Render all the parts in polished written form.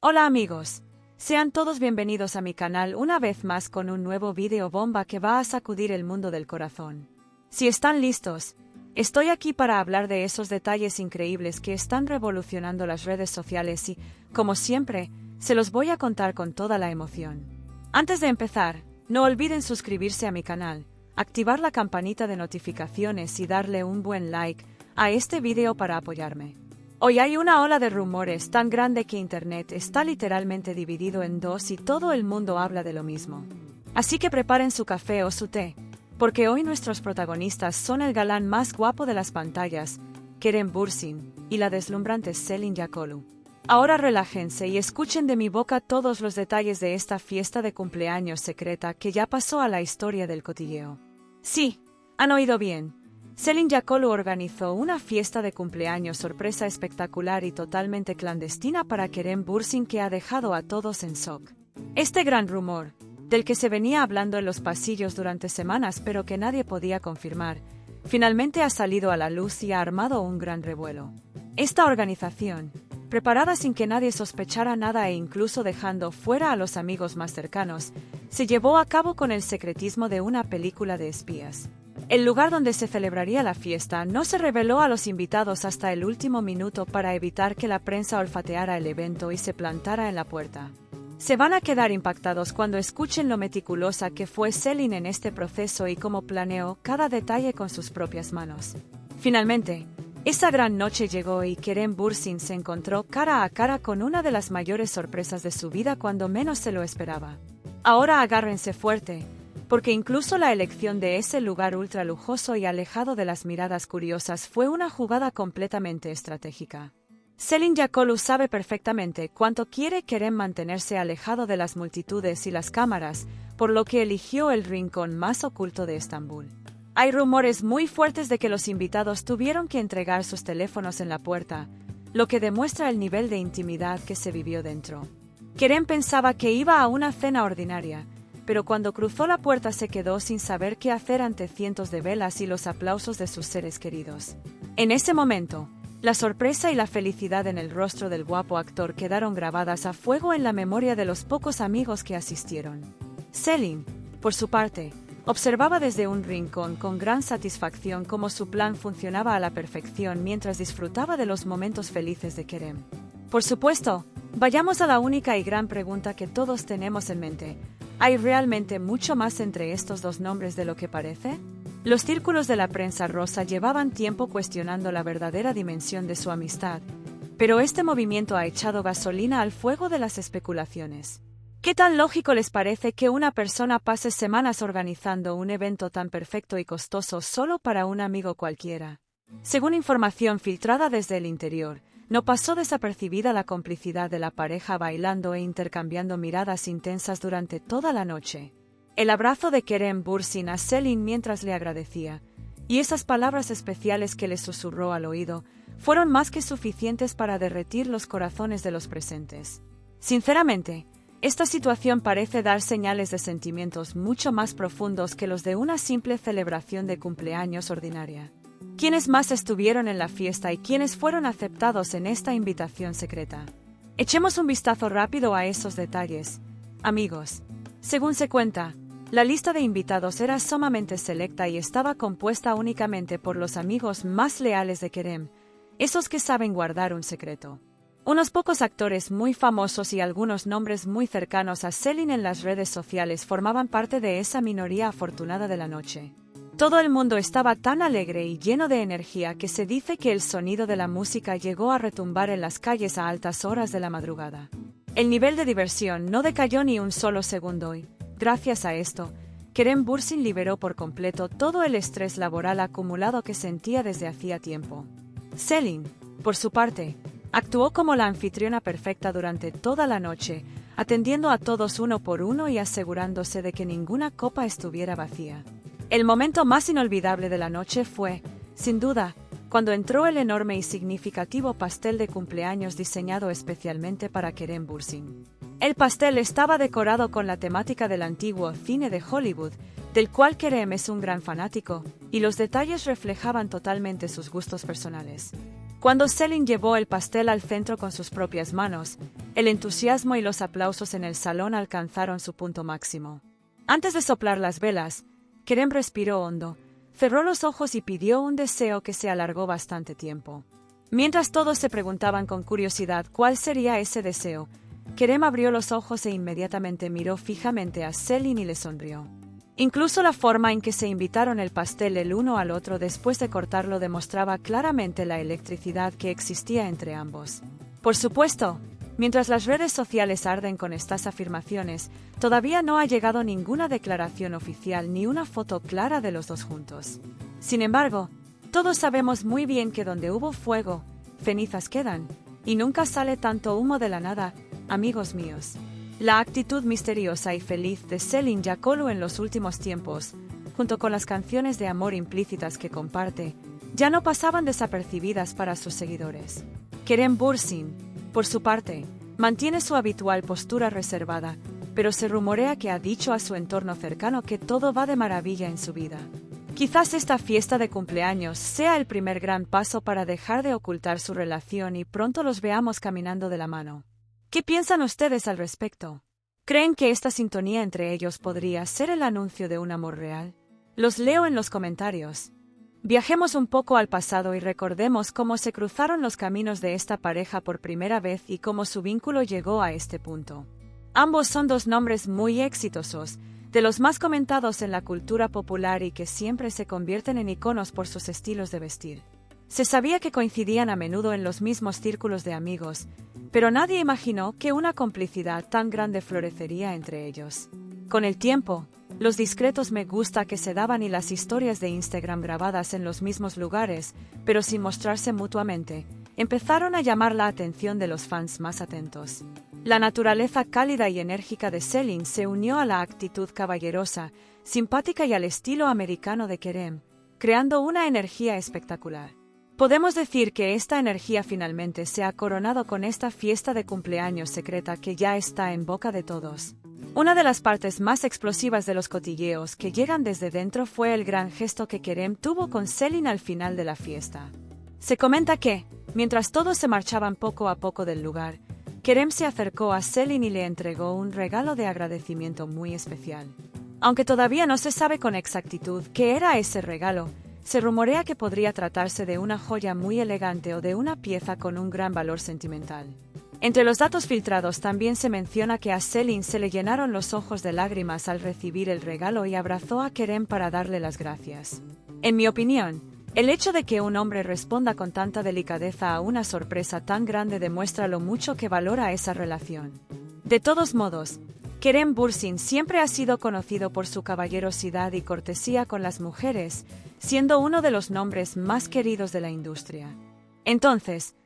Hola amigos, sean todos bienvenidos a mi canal una vez más con un nuevo vídeo bomba que va a sacudir el mundo del corazón. Si están listos, estoy aquí para hablar de esos detalles increíbles que están revolucionando las redes sociales y, como siempre, se los voy a contar con toda la emoción. Antes de empezar, no olviden suscribirse a mi canal, activar la campanita de notificaciones y darle un buen like a este vídeo para apoyarme. Hoy hay una ola de rumores tan grande que Internet está literalmente dividido en dos y todo el mundo habla de lo mismo. Así que preparen su café o su té, porque hoy nuestros protagonistas son el galán más guapo de las pantallas, Kerem Bürsin, y la deslumbrante Selin Jakolu. Ahora relájense y escuchen de mi boca todos los detalles de esta fiesta de cumpleaños secreta que ya pasó a la historia del cotilleo. Sí, han oído bien. Selin Jakolu organizó una fiesta de cumpleaños sorpresa espectacular y totalmente clandestina para Kerem Bürsin que ha dejado a todos en shock. Este gran rumor, del que se venía hablando en los pasillos durante semanas pero que nadie podía confirmar, finalmente ha salido a la luz y ha armado un gran revuelo. Esta organización, preparada sin que nadie sospechara nada e incluso dejando fuera a los amigos más cercanos, se llevó a cabo con el secretismo de una película de espías. El lugar donde se celebraría la fiesta no se reveló a los invitados hasta el último minuto para evitar que la prensa olfateara el evento y se plantara en la puerta. Se van a quedar impactados cuando escuchen lo meticulosa que fue Selin en este proceso y cómo planeó cada detalle con sus propias manos. Finalmente, esa gran noche llegó y Kerem Bürsin se encontró cara a cara con una de las mayores sorpresas de su vida cuando menos se lo esperaba. Ahora agárrense fuerte, porque incluso la elección de ese lugar ultra lujoso y alejado de las miradas curiosas fue una jugada completamente estratégica. Selin Jakolu sabe perfectamente cuánto quiere Kerem mantenerse alejado de las multitudes y las cámaras, por lo que eligió el rincón más oculto de Estambul. Hay rumores muy fuertes de que los invitados tuvieron que entregar sus teléfonos en la puerta, lo que demuestra el nivel de intimidad que se vivió dentro. Kerem pensaba que iba a una cena ordinaria, pero cuando cruzó la puerta se quedó sin saber qué hacer ante cientos de velas y los aplausos de sus seres queridos. En ese momento, la sorpresa y la felicidad en el rostro del guapo actor quedaron grabadas a fuego en la memoria de los pocos amigos que asistieron. Selin, por su parte, observaba desde un rincón con gran satisfacción cómo su plan funcionaba a la perfección mientras disfrutaba de los momentos felices de Kerem. Por supuesto, vayamos a la única y gran pregunta que todos tenemos en mente. ¿Hay realmente mucho más entre estos dos nombres de lo que parece? Los círculos de la prensa rosa llevaban tiempo cuestionando la verdadera dimensión de su amistad, pero este movimiento ha echado gasolina al fuego de las especulaciones. ¿Qué tan lógico les parece que una persona pase semanas organizando un evento tan perfecto y costoso solo para un amigo cualquiera? Según información filtrada desde el interior, no pasó desapercibida la complicidad de la pareja bailando e intercambiando miradas intensas durante toda la noche. El abrazo de Kerem Bürsin a Selin mientras le agradecía, y esas palabras especiales que le susurró al oído, fueron más que suficientes para derretir los corazones de los presentes. Sinceramente, esta situación parece dar señales de sentimientos mucho más profundos que los de una simple celebración de cumpleaños ordinaria. ¿Quiénes más estuvieron en la fiesta y quiénes fueron aceptados en esta invitación secreta? Echemos un vistazo rápido a esos detalles, amigos. Según se cuenta, la lista de invitados era sumamente selecta y estaba compuesta únicamente por los amigos más leales de Kerem, esos que saben guardar un secreto. Unos pocos actores muy famosos y algunos nombres muy cercanos a Selin en las redes sociales formaban parte de esa minoría afortunada de la noche. Todo el mundo estaba tan alegre y lleno de energía que se dice que el sonido de la música llegó a retumbar en las calles a altas horas de la madrugada. El nivel de diversión no decayó ni un solo segundo y, gracias a esto, Kerem Bürsin liberó por completo todo el estrés laboral acumulado que sentía desde hacía tiempo. Selin, por su parte, actuó como la anfitriona perfecta durante toda la noche, atendiendo a todos uno por uno y asegurándose de que ninguna copa estuviera vacía. El momento más inolvidable de la noche fue, sin duda, cuando entró el enorme y significativo pastel de cumpleaños diseñado especialmente para Kerem Bürsin. El pastel estaba decorado con la temática del antiguo cine de Hollywood, del cual Kerem es un gran fanático, y los detalles reflejaban totalmente sus gustos personales. Cuando Selin llevó el pastel al centro con sus propias manos, El entusiasmo y los aplausos en el salón alcanzaron su punto máximo. Antes de soplar las velas, Kerem respiró hondo, cerró los ojos y pidió un deseo que se alargó bastante tiempo. Mientras todos se preguntaban con curiosidad cuál sería ese deseo, Kerem abrió los ojos e inmediatamente miró fijamente a Selin y le sonrió. Incluso la forma en que se invitaron el pastel el uno al otro después de cortarlo demostraba claramente la electricidad que existía entre ambos. Por supuesto, mientras las redes sociales arden con estas afirmaciones, todavía no ha llegado ninguna declaración oficial ni una foto clara de los dos juntos. Sin embargo, todos sabemos muy bien que donde hubo fuego, cenizas quedan, y nunca sale tanto humo de la nada, amigos míos. La actitud misteriosa y feliz de Selin Jakolu en los últimos tiempos, junto con las canciones de amor implícitas que comparte, ya no pasaban desapercibidas para sus seguidores. Kerem Bürsin, por su parte, mantiene su habitual postura reservada, pero se rumorea que ha dicho a su entorno cercano que todo va de maravilla en su vida. Quizás esta fiesta de cumpleaños sea el primer gran paso para dejar de ocultar su relación y pronto los veamos caminando de la mano. ¿Qué piensan ustedes al respecto? ¿Creen que esta sintonía entre ellos podría ser el anuncio de un amor real? Los leo en los comentarios. Viajemos un poco al pasado y recordemos cómo se cruzaron los caminos de esta pareja por primera vez y cómo su vínculo llegó a este punto. Ambos son dos nombres muy exitosos, de los más comentados en la cultura popular y que siempre se convierten en iconos por sus estilos de vestir. Se sabía que coincidían a menudo en los mismos círculos de amigos, pero nadie imaginó que una complicidad tan grande florecería entre ellos. Con el tiempo, los discretos me gusta que se daban y las historias de Instagram grabadas en los mismos lugares, pero sin mostrarse mutuamente, empezaron a llamar la atención de los fans más atentos. La naturaleza cálida y enérgica de Selin se unió a la actitud caballerosa, simpática y al estilo americano de Kerem, creando una energía espectacular. Podemos decir que esta energía finalmente se ha coronado con esta fiesta de cumpleaños secreta que ya está en boca de todos. Una de las partes más explosivas de los cotilleos que llegan desde dentro fue el gran gesto que Kerem tuvo con Selin al final de la fiesta. Se comenta que, mientras todos se marchaban poco a poco del lugar, Kerem se acercó a Selin y le entregó un regalo de agradecimiento muy especial. Aunque todavía no se sabe con exactitud qué era ese regalo, se rumorea que podría tratarse de una joya muy elegante o de una pieza con un gran valor sentimental. Entre los datos filtrados también se menciona que a Selin se le llenaron los ojos de lágrimas al recibir el regalo y abrazó a Kerem para darle las gracias. En mi opinión, el hecho de que un hombre responda con tanta delicadeza a una sorpresa tan grande demuestra lo mucho que valora esa relación. De todos modos, Kerem Bürsin siempre ha sido conocido por su caballerosidad y cortesía con las mujeres, siendo uno de los nombres más queridos de la industria. Entonces,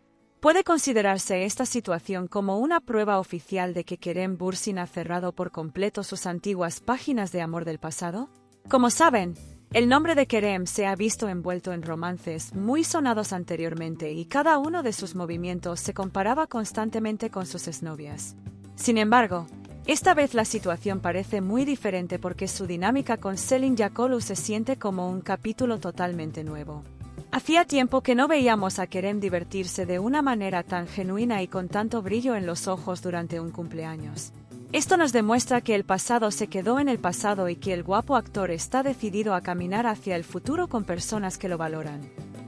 ¿puede considerarse esta situación como una prueba oficial de que Kerem Bürsin ha cerrado por completo sus antiguas páginas de amor del pasado? Como saben, el nombre de Kerem se ha visto envuelto en romances muy sonados anteriormente y cada uno de sus movimientos se comparaba constantemente con sus exnovias. Sin embargo, esta vez la situación parece muy diferente porque su dinámica con Selin Jakolu se siente como un capítulo totalmente nuevo. Hacía tiempo que no veíamos a Kerem divertirse de una manera tan genuina y con tanto brillo en los ojos durante un cumpleaños. Esto nos demuestra que el pasado se quedó en el pasado y que el guapo actor está decidido a caminar hacia el futuro con personas que lo valoran.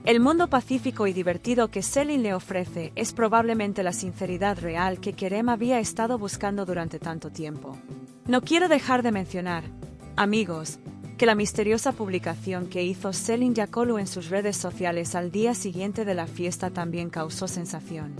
El mundo pacífico y divertido que Selin le ofrece es probablemente la sinceridad real que Kerem había estado buscando durante tanto tiempo. No quiero dejar de mencionar, amigos, que la misteriosa publicación que hizo Selin Jakolu en sus redes sociales al día siguiente de la fiesta también causó sensación.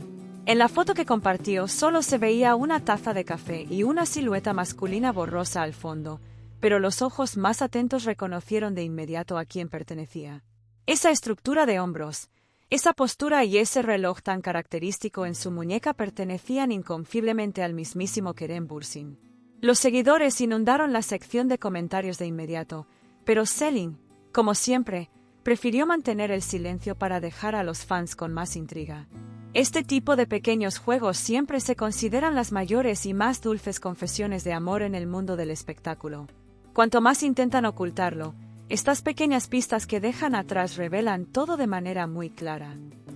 En la foto que compartió solo se veía una taza de café y una silueta masculina borrosa al fondo, pero los ojos más atentos reconocieron de inmediato a quién pertenecía. Esa estructura de hombros, esa postura y ese reloj tan característico en su muñeca pertenecían inconfundiblemente al mismísimo Kerem Bürsin. Los seguidores inundaron la sección de comentarios de inmediato, pero Selin, como siempre, prefirió mantener el silencio para dejar a los fans con más intriga. Este tipo de pequeños juegos siempre se consideran las mayores y más dulces confesiones de amor en el mundo del espectáculo. Cuanto más intentan ocultarlo, estas pequeñas pistas que dejan atrás revelan todo de manera muy clara.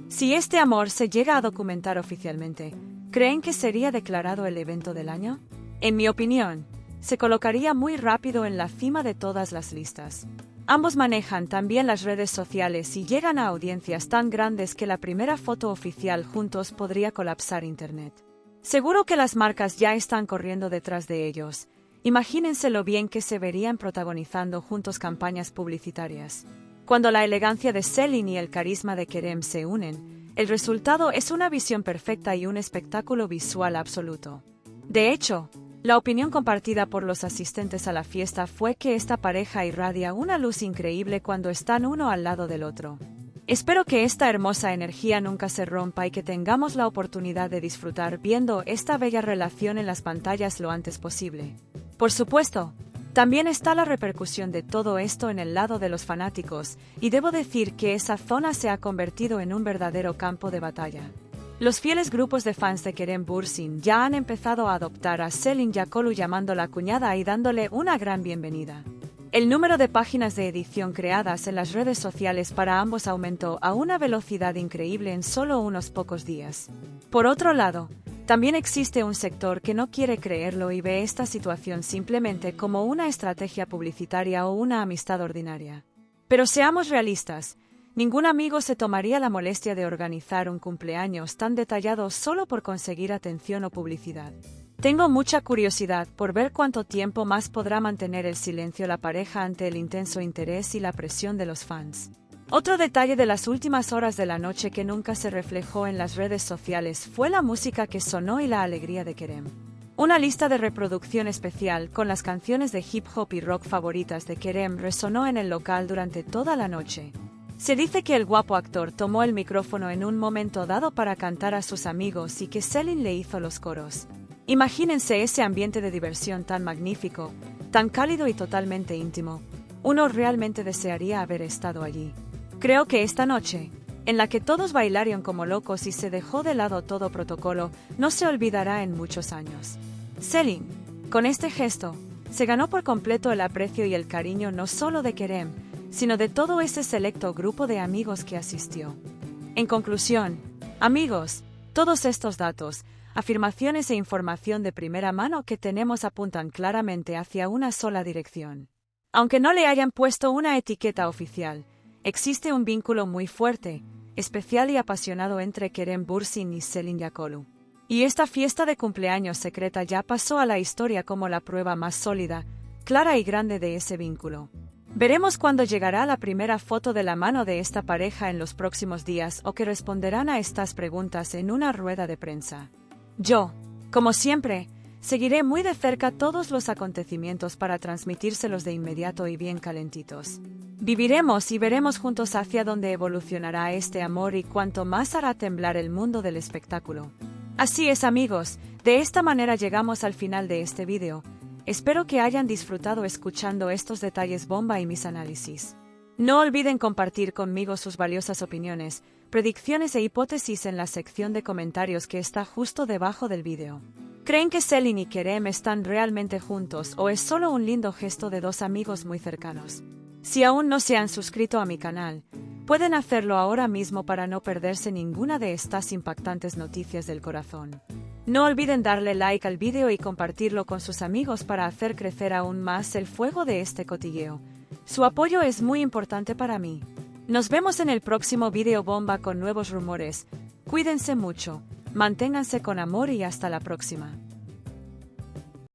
Si este amor se llega a documentar oficialmente, ¿Creen que sería declarado el evento del año? En mi opinión, se colocaría muy rápido en la cima de todas las listas. Ambos manejan también las redes sociales y llegan a audiencias tan grandes que la primera foto oficial juntos podría colapsar Internet. Seguro que las marcas ya están corriendo detrás de ellos. Imagínense lo bien que se verían protagonizando juntos campañas publicitarias. Cuando la elegancia de Celine y el carisma de Kerem se unen, el resultado es una visión perfecta y un espectáculo visual absoluto. De hecho, la opinión compartida por los asistentes a la fiesta fue que esta pareja irradia una luz increíble cuando están uno al lado del otro. Espero que esta hermosa energía nunca se rompa y que tengamos la oportunidad de disfrutar viendo esta bella relación en las pantallas lo antes posible. Por supuesto, también está la repercusión de todo esto en el lado de los fanáticos, y debo decir que esa zona se ha convertido en un verdadero campo de batalla. Los fieles grupos de fans de Kerem Bürsin ya han empezado a adoptar a Selin Yakolu llamándola cuñada y dándole una gran bienvenida. El número de páginas de edición creadas en las redes sociales para ambos aumentó a una velocidad increíble en solo unos pocos días. Por otro lado, también existe un sector que no quiere creerlo y ve esta situación simplemente como una estrategia publicitaria o una amistad ordinaria. Pero seamos realistas. Ningún amigo se tomaría la molestia de organizar un cumpleaños tan detallado solo por conseguir atención o publicidad. Tengo mucha curiosidad por ver cuánto tiempo más podrá mantener el silencio la pareja ante el intenso interés y la presión de los fans. Otro detalle de las últimas horas de la noche que nunca se reflejó en las redes sociales fue la música que sonó y la alegría de Kerem. Una lista de reproducción especial con las canciones de hip hop y rock favoritas de Kerem resonó en el local durante toda la noche. Se dice que el guapo actor tomó el micrófono en un momento dado para cantar a sus amigos y que Selin le hizo los coros. Imagínense ese ambiente de diversión tan magnífico, tan cálido y totalmente íntimo. Uno realmente desearía haber estado allí. Creo que esta noche, en la que todos bailaron como locos y se dejó de lado todo protocolo, no se olvidará en muchos años. Selin, con este gesto, se ganó por completo el aprecio y el cariño no solo de Kerem, sino de todo ese selecto grupo de amigos que asistió. En conclusión, amigos, todos estos datos, afirmaciones e información de primera mano que tenemos apuntan claramente hacia una sola dirección. Aunque no le hayan puesto una etiqueta oficial, existe un vínculo muy fuerte, especial y apasionado entre Kerem Bürsin y Selin Yakolu. Y esta fiesta de cumpleaños secreta ya pasó a la historia como la prueba más sólida, clara y grande de ese vínculo. Veremos cuándo llegará la primera foto de la mano de esta pareja en los próximos días o que responderán a estas preguntas en una rueda de prensa. Yo, como siempre, seguiré muy de cerca todos los acontecimientos para transmitírselos de inmediato y bien calentitos. Viviremos y veremos juntos hacia dónde evolucionará este amor y cuánto más hará temblar el mundo del espectáculo. Así es, amigos, de esta manera llegamos al final de este vídeo. Espero que hayan disfrutado escuchando estos detalles bomba y mis análisis. No olviden compartir conmigo sus valiosas opiniones, predicciones e hipótesis en la sección de comentarios que está justo debajo del vídeo. ¿Creen que Selin y Kerem están realmente juntos o es solo un lindo gesto de dos amigos muy cercanos? Si aún no se han suscrito a mi canal, pueden hacerlo ahora mismo para no perderse ninguna de estas impactantes noticias del corazón. No olviden darle like al vídeo y compartirlo con sus amigos para hacer crecer aún más el fuego de este cotilleo. Su apoyo es muy importante para mí. Nos vemos en el próximo vídeo bomba con nuevos rumores. Cuídense mucho, manténganse con amor y hasta la próxima.